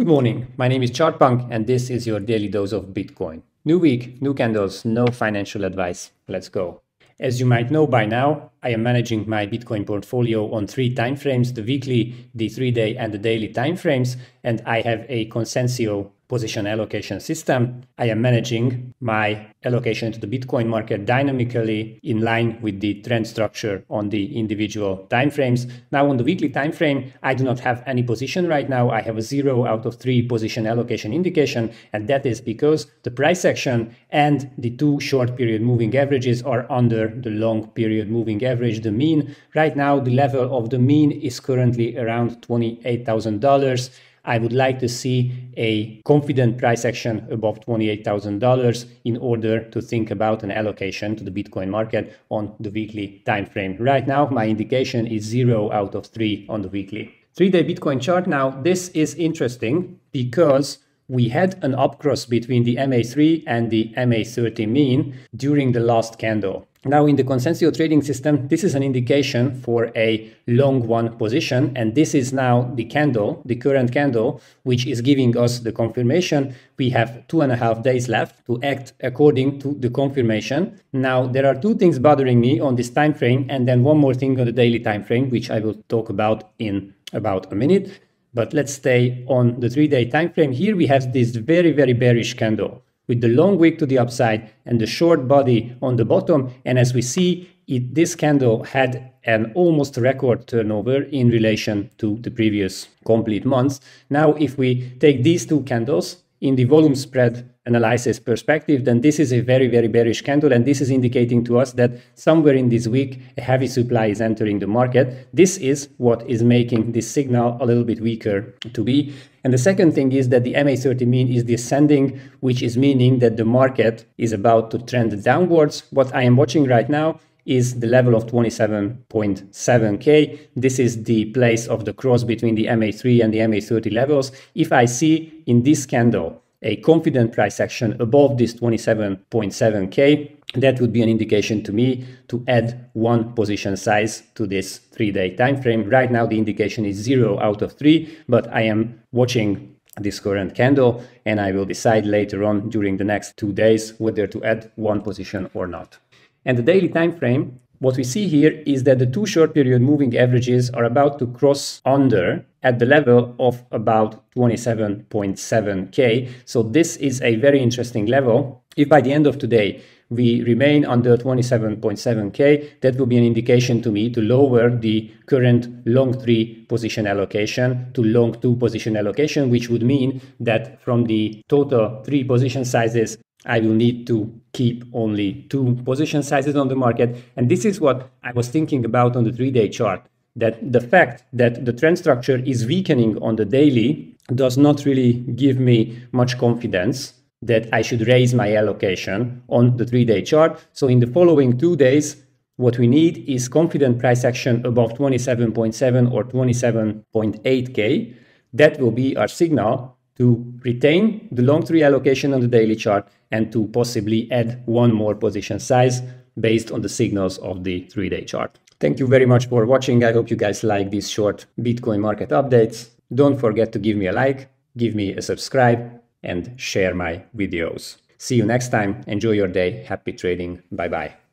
Good morning, my name is Chartpunk and this is your daily dose of Bitcoin. New week, new candles, no financial advice. Let's go. As you might know by now, I am managing my Bitcoin portfolio on 3 time frames, the weekly, the 3-day and the daily time frames, and I have a Consensio position allocation system. I am managing my allocation to the Bitcoin market dynamically in line with the trend structure on the individual time frames. Now on the weekly time frame, I do not have any position right now. I have a 0 out of 3 position allocation indication, and that is because the price action and the 2 short period moving averages are under the long period moving average, the mean. Right now, the level of the mean is currently around $28,000. I would like to see a confident price action above $28,000 in order to think about an allocation to the Bitcoin market on the weekly time frame. Right now, my indication is 0 out of 3 on the weekly. 3-day Bitcoin chart. Now, this is interesting because we had an upcross between the MA3 and the MA30 mean during the last candle. Now in the Consensio trading system, this is an indication for a long one position, and this is now the candle, the current candle, which is giving us the confirmation. We have 2.5 days left to act according to the confirmation. Now there are 2 things bothering me on this time frame, and then one more thing on the daily time frame, which I will talk about in about a minute. But let's stay on the 3-day time frame. Here we have this very bearish candle with the long wick to the upside and the short body on the bottom. And as we see, this candle had an almost record turnover in relation to the previous complete months. Now, if we take these 2 candles in the volume spread analysis perspective, then this is a very bearish candle, and this is indicating to us that somewhere in this week a heavy supply is entering the market. This is what is making this signal a little bit weaker to be. And the second thing is that the MA30 mean is descending, which is meaning that the market is about to trend downwards. What I am watching right now is the level of 27.7K. This is the place of the cross between the MA3 and the MA30 levels. If I see in this candle a confident price action above this 27.7K, that would be an indication to me to add 1 position size to this 3-day time frame. Right now, the indication is 0 out of 3, but I am watching this current candle and I will decide later on during the next 2 days whether to add 1 position or not. And the daily time frame, what we see here is that the 2 short period moving averages are about to cross under at the level of about 27.7K. So this is a very interesting level. If by the end of today we remain under 27.7K, that will be an indication to me to lower the current long 3 position allocation to long 2 position allocation, which would mean that from the total 3 position sizes, I will need to keep only 2 position sizes on the market. And this is what I was thinking about on the 3-day chart, that the fact that the trend structure is weakening on the daily does not really give me much confidence that I should raise my allocation on the 3-day chart. So in the following 2 days, what we need is confident price action above 27.7 or 27.8K. That will be our signal to retain the long 3 allocation on the daily chart and to possibly add 1 more position size based on the signals of the 3-day chart. Thank you very much for watching. I hope you guys like these short Bitcoin market updates. Don't forget to give me a like, give me a subscribe, and share my videos. See you next time. Enjoy your day. Happy trading. Bye-bye.